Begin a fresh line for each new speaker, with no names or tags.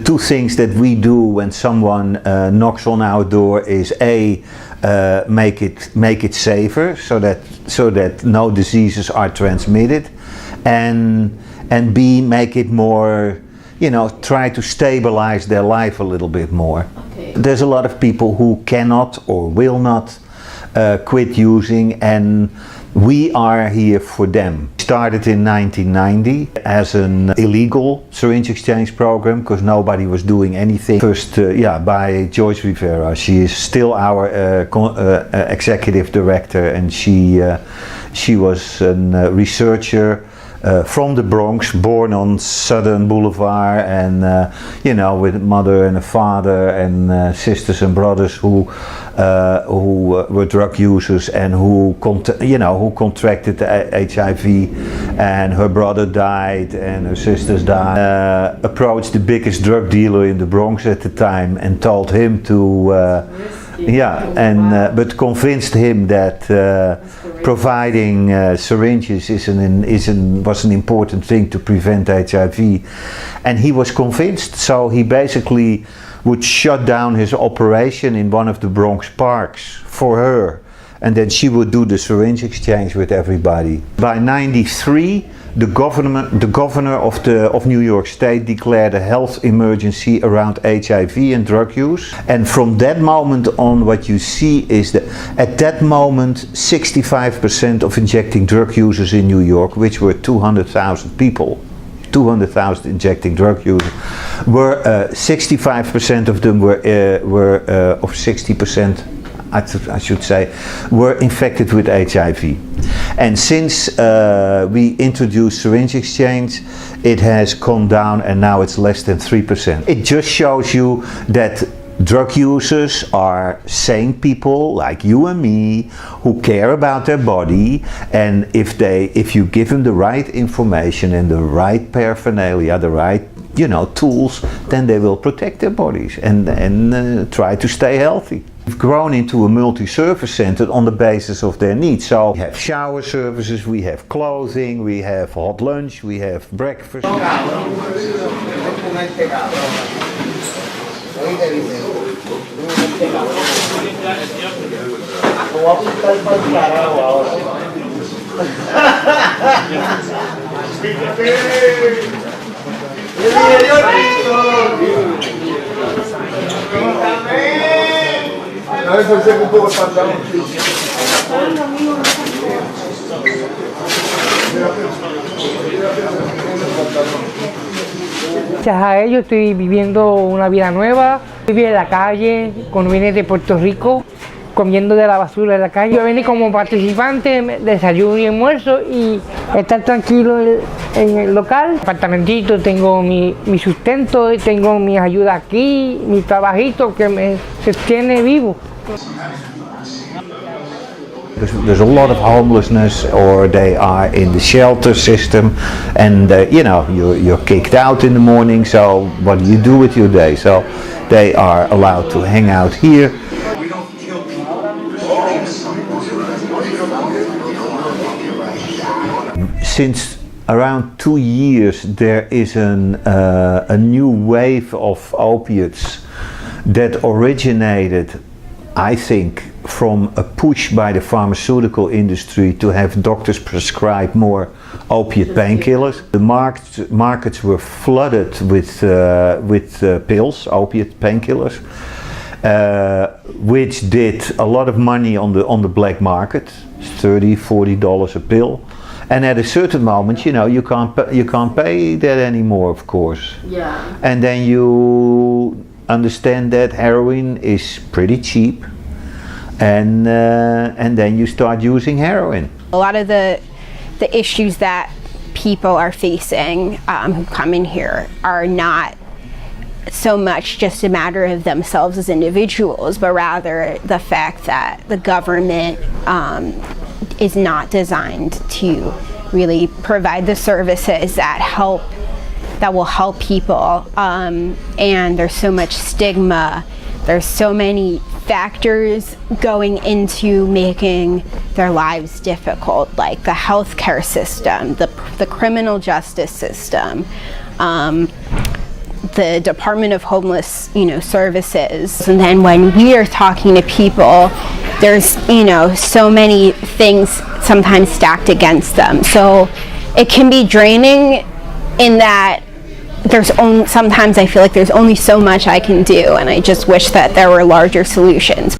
Two things that we do when someone knocks on our door is A, make it safer so that no diseases are transmitted, and B, make it more, try to stabilize their life a little bit more. Okay. There's a lot of people who cannot or will not quit using, and we are here for them. Started in 1990 as an illegal syringe exchange program because nobody was doing anything. First, by Joyce Rivera. She is still our executive director, and she was a researcher from the Bronx, born on Southern Boulevard, and with a mother and a father and sisters and brothers who were drug users and who contracted HIV, and her brother died and her sisters died. Approached the biggest drug dealer in the Bronx at the time and told him to but convinced him that providing syringes was an important thing to prevent HIV, and he was convinced. So he basically would shut down his operation in one of the Bronx parks for her, and then she would do the syringe exchange with everybody. By '93, the governor of New York State declared a health emergency around HIV and drug use. And from that moment on, what you see is that at that moment, 65% of injecting drug users in New York, which were 200,000 people, 200,000 injecting drug users, were 65% of them were 60%. I should say, were infected with HIV. And since we introduced syringe exchange, it has gone down, and now it's less than 3%. It just shows you that drug users are sane people like you and me who care about their body, and if you give them the right information and the right paraphernalia, the right tools, then they will protect their bodies and try to stay healthy. We've grown into a multi-service center on the basis of their needs. So we have shower services, we have clothing, we have hot lunch, we have breakfast.
Gracias a ello estoy viviendo una vida nueva. Viví en la calle, cuando vine de Puerto Rico, comiendo de la basura en la calle. Yo vine como participante, desayuno y almuerzo, y estar tranquilo en el local. Apartamentito, tengo mi sustento, tengo mis ayudas aquí, mi trabajito que me sostiene vivo.
There's a lot of homelessness, or they are in the shelter system, and you're kicked out in the morning, so what do you do with your day? So they are allowed to hang out here. Since around 2 years there is a new wave of opiates that originated, I think, from a push by the pharmaceutical industry to have doctors prescribe more opiate painkillers. The markets were flooded with pills, opiate painkillers, which did a lot of money on the black market, $30–40 a pill. And at a certain moment, you can't pay that anymore, of course. Yeah. And then you understand that heroin is pretty cheap. And then you start using heroin.
A lot of the issues that people are facing who come in here are not so much just a matter of themselves as individuals, but rather the fact that the government is not designed to really provide the services that will help people, and there's so much stigma. There's so many factors going into making their lives difficult, like the healthcare system, the criminal justice system, the Department of Homeless, Services. And then when we are talking to people, there's, so many things sometimes stacked against them. So it can be draining in that sometimes I feel like there's only so much I can do, and I just wish that there were larger solutions.